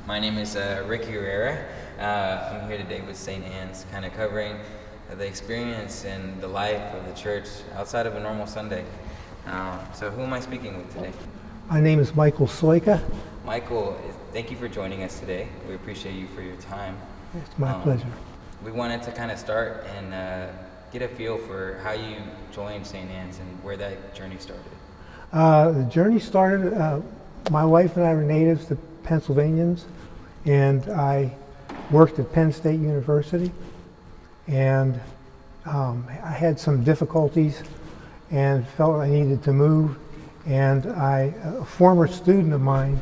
My name is Ricky Herrera. I'm here today with St. Anne's, kind of covering the experience and the life of the church outside of a normal Sunday. So who am I speaking with today? My name is Michael Soika. Michael, thank you for joining us today. We appreciate you for your time. It's my pleasure. We wanted to kind of start and get a feel for how you joined St. Anne's and where that journey started. The journey started, my wife and I were natives to Pennsylvanians, and I worked at Penn State University, and I had some difficulties and felt I needed to move, and a former student of mine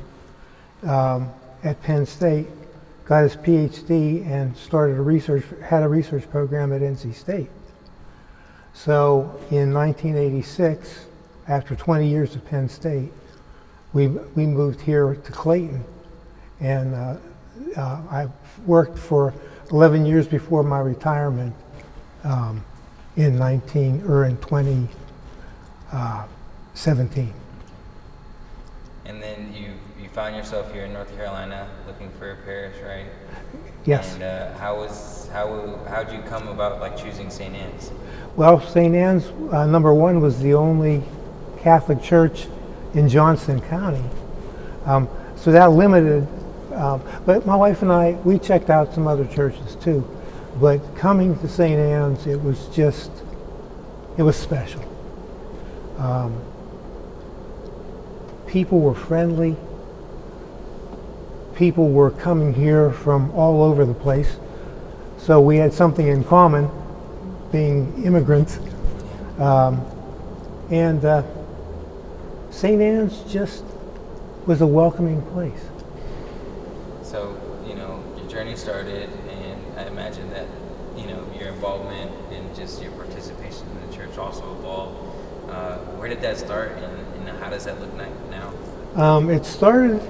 at Penn State got his PhD and had a research program at NC State. So in 1986, after 20 years at Penn State, we moved here to Clayton, and I worked for 11 years before my retirement in 2017. And then you found yourself here in North Carolina looking for a parish, right? Yes. And how'd you come about choosing St. Anne's? Well, St. Anne's, number one, was the only Catholic church in Johnston County. So that limited, but my wife and I, we checked out some other churches too. But coming to St. Anne's, it was special. People were friendly. People were coming here from all over the place. So we had something in common, being immigrants. And St. Anne's just was a welcoming place. So, your journey started, and I imagine that, your involvement and just your participation in the church also evolved. Where did that start, and how does that look like now? It started,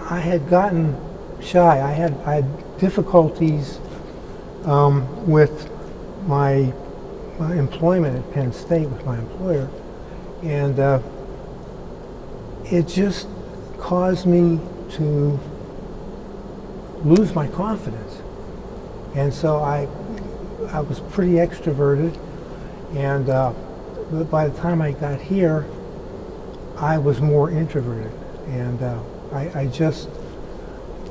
I had gotten shy. I had difficulties with my employment at Penn State with my employer, and it just caused me to lose my confidence. And so I was pretty extroverted, and by the time I got here, I was more introverted, and I just,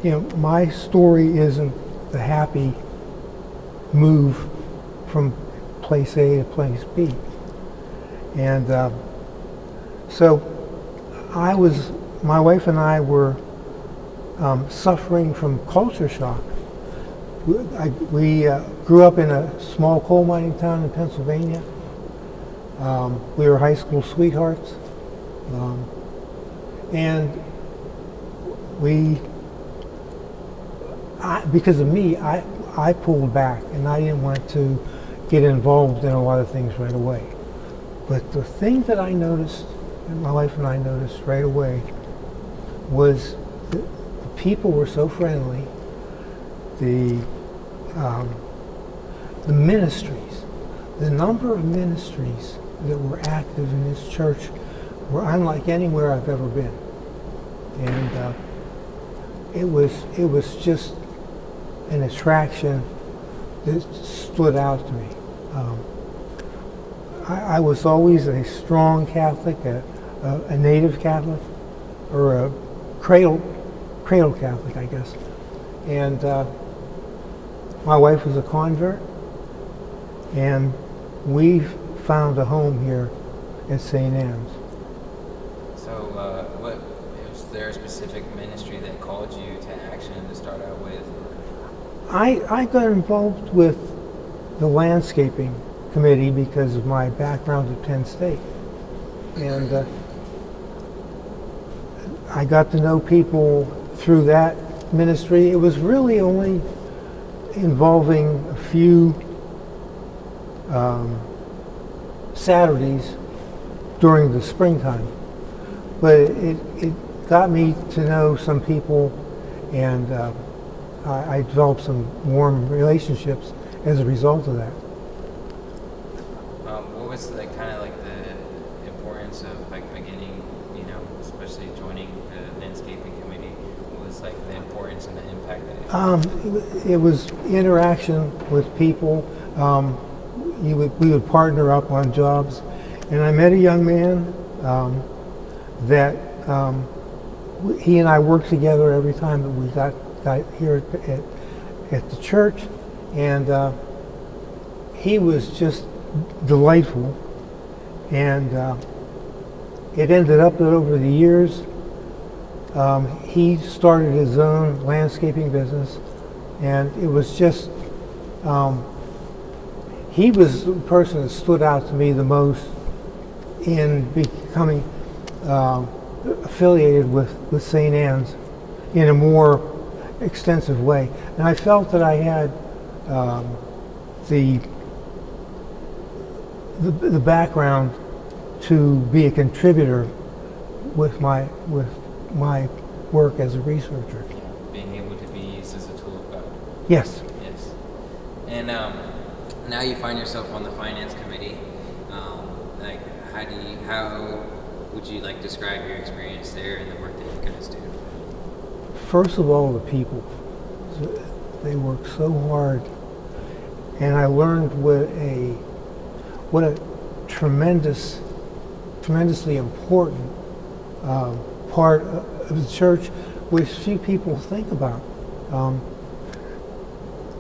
my story isn't the happy move from place A to place B. And so my wife and I were suffering from culture shock. We grew up in a small coal mining town in Pennsylvania. We were high school sweethearts. And because of me, I pulled back, and I didn't want to get involved in a lot of things right away. But the thing that I noticed, and my wife and I noticed right away, was the people were so friendly. The ministries, the number of ministries that were active in this church were unlike anywhere I've ever been, and it was just an attraction that stood out to me. I was always a strong Catholic, a native Catholic, or a cradle Catholic, I guess. And my wife was a convert, and we found a home here at St. Anne's. So, was there a specific ministry that called you to action to start out with? I got involved with the landscaping committee because of my background at Penn State, and I got to know people through that ministry. It was really only involving a few Saturdays during the springtime, but it got me to know some people, and I developed some warm relationships as a result of that. What was kind of the importance of beginning, especially joining the landscaping committee? What was like the importance and the impact that it had? It was interaction with people. We would partner up on jobs, and I met a young man that he and I worked together every time that we got here at the church, and he was just delightful. And it ended up that over the years, he started his own landscaping business, and it was just, he was the person that stood out to me the most in becoming affiliated with St. Anne's in a more extensive way. And I felt that I had the background to be a contributor with my work as a researcher. Yeah, being able to be used as a tool of God. Yes. Yes. And now you find yourself on the finance committee. Like, how would you like describe your experience there and the work that you guys do? First of all, the people. They work so hard, and I learned what a tremendously important part of the church, which few people think about.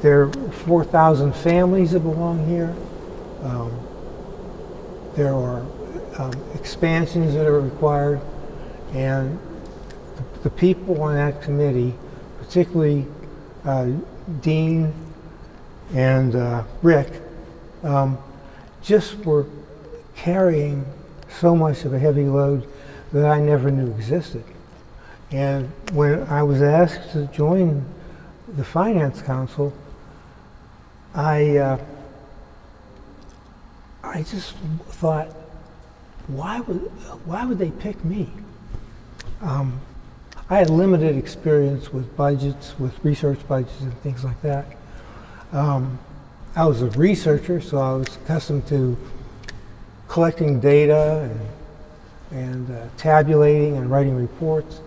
There are 4,000 families that belong here. There are expansions that are required, and the people on that committee, particularly Dean and Rick, just were carrying so much of a heavy load that I never knew existed. And when I was asked to join the Finance Council, I just thought, why would they pick me? I had limited experience with budgets, with research budgets and things like that. I was a researcher, so I was accustomed to collecting data and tabulating and writing reports.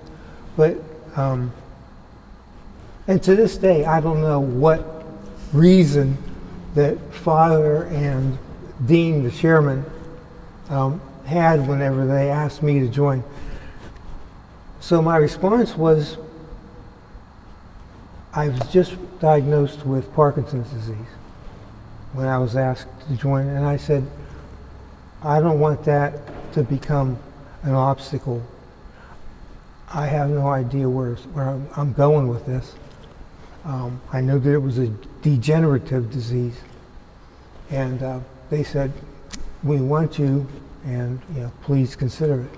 But, and to this day, I don't know what reason that Father and Dean, the chairman, had whenever they asked me to join. So my response was, I was just diagnosed with Parkinson's disease when I was asked to join, and I said, I don't want that to become an obstacle. I have no idea where I'm going with this. I knew that it was a degenerative disease, and they said, we want you, and please consider it.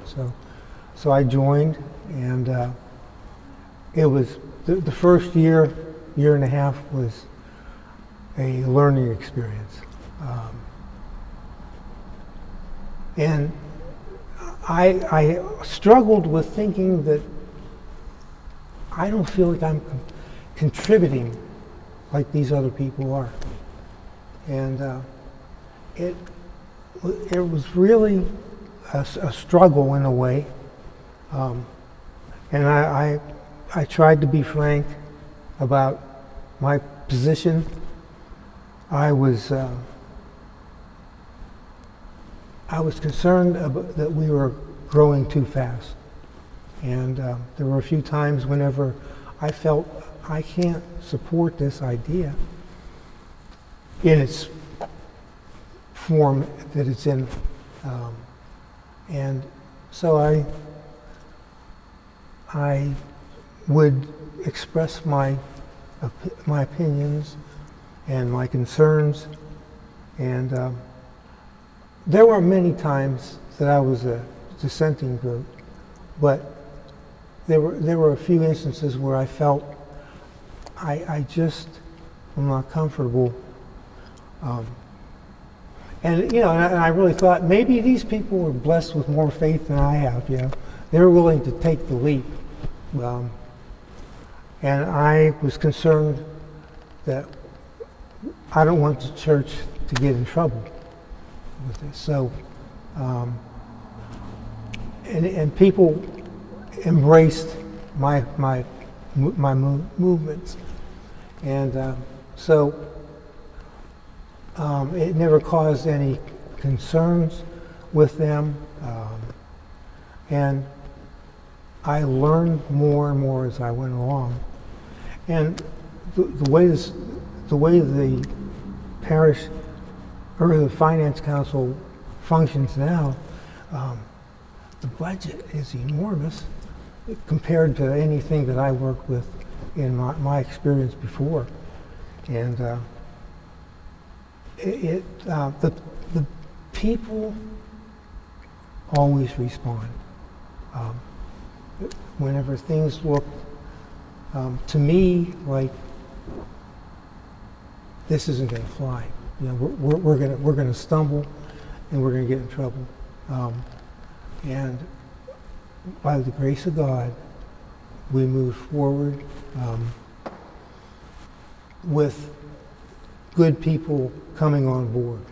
So I joined, and it was the first year and a half was a learning experience. And I struggled with thinking that I don't feel like I'm contributing like these other people are. And it was really a struggle in a way. And I tried to be frank about my position. I was concerned that we were growing too fast. And there were a few times whenever I felt I can't support this idea in its form that it's in. And so I would express my opinions and my concerns, and there were many times that I was a dissenting vote, but there were a few instances where I felt I just am not comfortable. And I really thought maybe these people were blessed with more faith than I have. They were willing to take the leap, and I was concerned that I don't want the church to get in trouble with this. So, and people embraced my movements, and so it never caused any concerns with them, and I learned more and more as I went along. And the way the parish or the finance council functions now, the budget is enormous compared to anything that I worked with in my experience before. And the people always respond. Whenever things look to me like this isn't going to fly, you know, we're going to stumble and we're going to get in trouble. And by the grace of God, we move forward with good people coming on board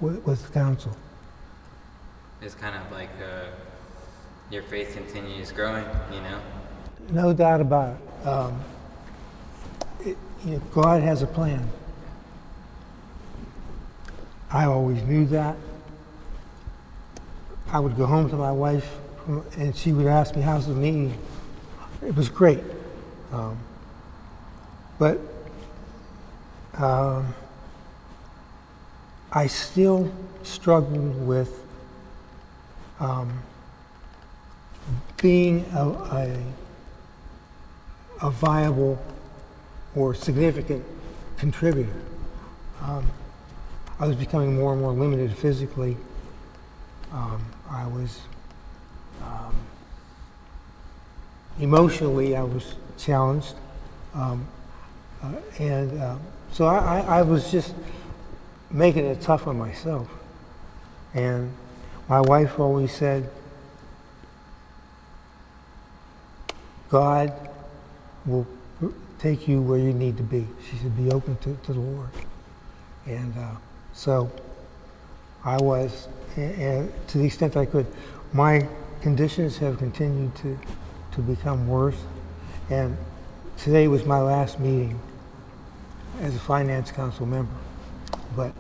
with the council. It's kind of like your faith continues growing, you know? No doubt about it. You know, God has a plan. I always knew that. I would go home to my wife and she would ask me, how's the meeting? It was great. But I still struggled with being a viable or significant contributor. I was becoming more and more limited physically. I was emotionally, I was challenged, so I was just making it tough on myself. And my wife always said, God will take you where you need to be. She said, be open to the Lord. And so I was, and to the extent I could. My conditions have continued to become worse. And today was my last meeting as a finance council member. But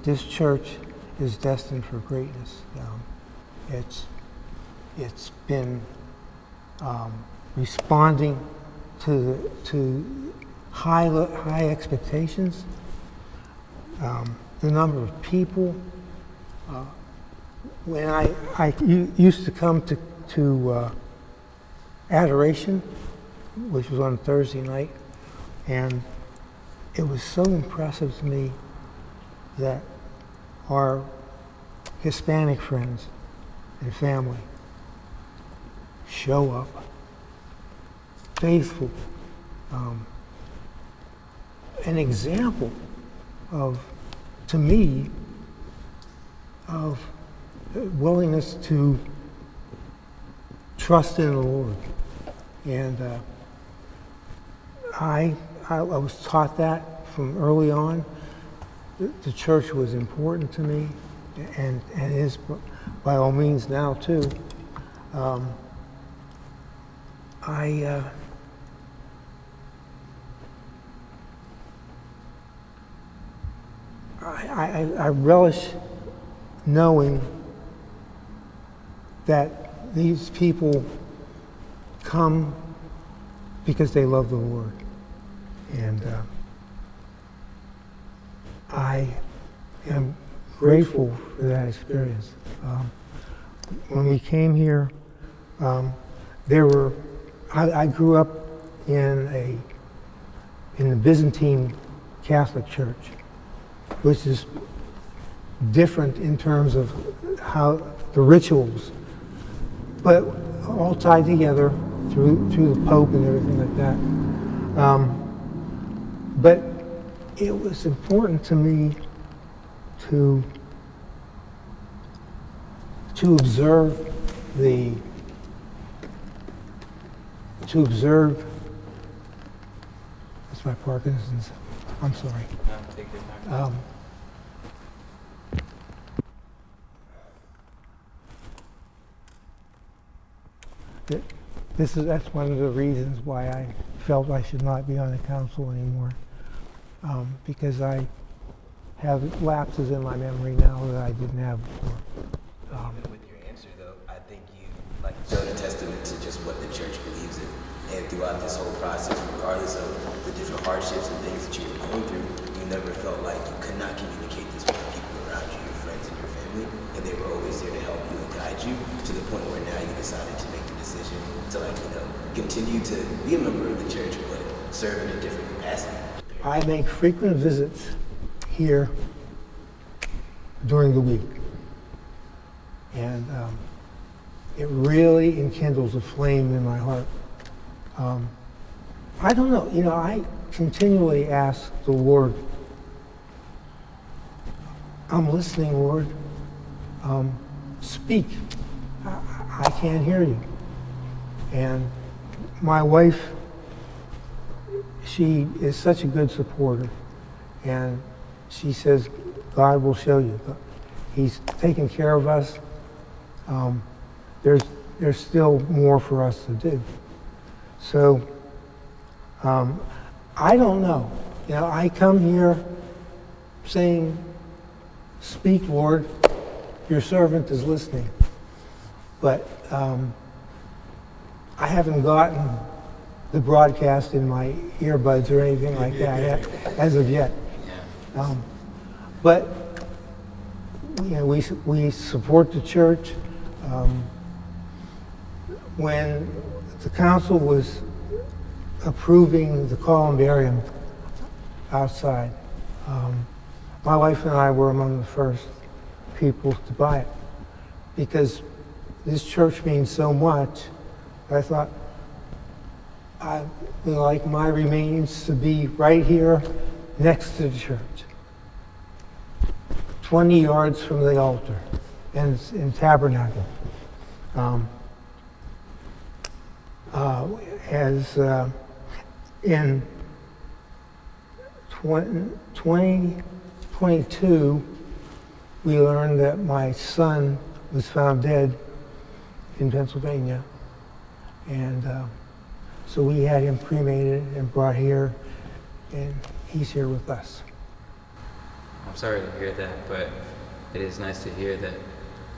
this church is destined for greatness. It's been responding to high expectations. The number of people. When I used to come to adoration, which was on Thursday night, and it was so impressive to me that our Hispanic friends and family show up, faithful, an example of, to me, of willingness to trust in the Lord. And I was taught that from early on. The church was important to me, and is by all means now too. I relish knowing that these people come because they love the Lord. And I am grateful for that experience. When we came here, I grew up in the Byzantine Catholic Church, which is different in terms of how the rituals, but all tied together through the Pope and everything like that. But it was important to me to observe that's my Parkinson's. I'm sorry. No, take your time. that that's one of the reasons why I felt I should not be on the council anymore, because I have lapses in my memory now that I didn't have before. Even with your answer, though, I think you showed a testament to just what the church believes in. And throughout this whole process, regardless of the different hardships and things that you were going through, you never felt like you could not communicate this with the people around you, your friends and your family, and they were always there to help you and guide you to the point where now you decided to make the decision to continue to be a member of the church, but serve in a different capacity. I make frequent visits here during the week, and it really enkindles a flame in my heart. I don't know, I continually ask the Lord, I'm listening, Lord, speak. I can't hear you. And my wife, she is such a good supporter, and she says, God will show you. He's taking care of us. There's still more for us to do. So, I don't know. I come here saying, speak, Lord, your servant is listening. But I haven't gotten the broadcast in my earbuds or anything like that as of yet. But we support the church. When the council was approving the columbarium outside, my wife and I were among the first people to buy it because this church means so much. I thought I would like my remains to be right here next to the church, 20 yards from the altar and in tabernacle. In 2022, we learned that my son was found dead in Pennsylvania. And so we had him cremated and brought here, and he's here with us. I'm sorry to hear that, but it is nice to hear that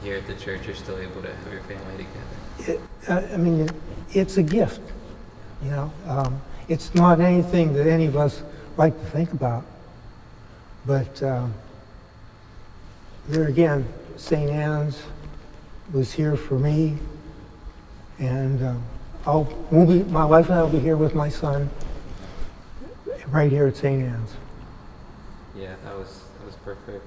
here at the church you're still able to have your family together. It's a gift, It's not anything that any of us like to think about. But there again, St. Anne's was here for me, and my wife and I will be here with my son, right here at St. Anne's. Yeah, that was perfect.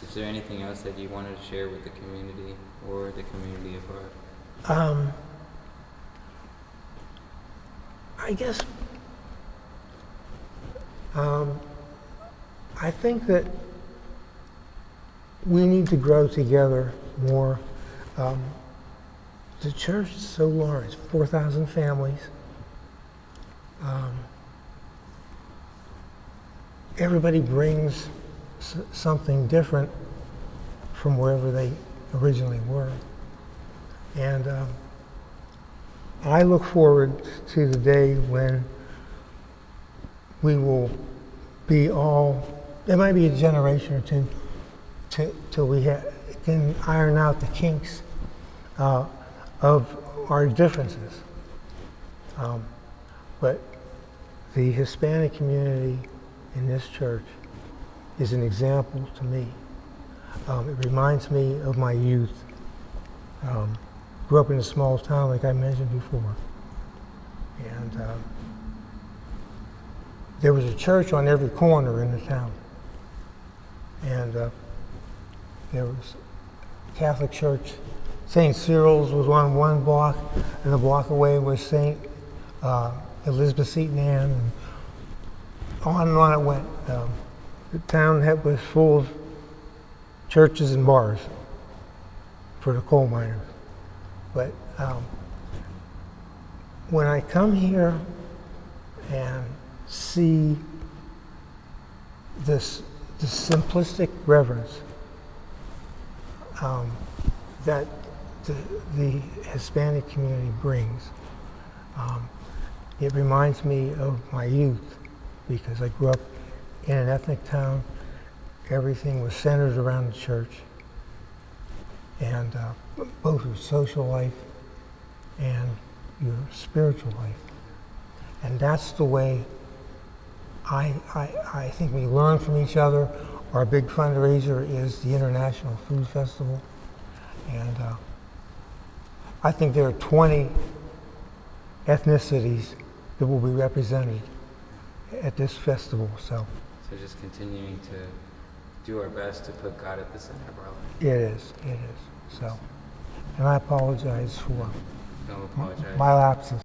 Is there anything else that you wanted to share with the community or the community of Art? I guess I think that we need to grow together more. The church is so large, 4,000 families. Everybody brings something different from wherever they originally were. And I look forward to the day when we will be all, there might be a generation or two till we can iron out the kinks of our differences. But the Hispanic community in this church is an example to me. It reminds me of my youth. Grew up in a small town, like I mentioned before. And there was a church on every corner in the town. And there was a Catholic church. St. Cyril's was on one block, and a block away was St. Elizabeth St. Anne, and on it went. The town was full of churches and bars for the coal miners. But when I come here and see this simplistic reverence that the Hispanic community brings. It reminds me of my youth because I grew up in an ethnic town. Everything was centered around the church, and both your social life and your spiritual life. And that's the way I think we learn from each other. Our big fundraiser is the International Food Festival. And I think there are 20 ethnicities that will be represented at this festival. So just continuing to do our best to put God at the center of our life. it is. So, and I apologize for Don't apologize. my lapses.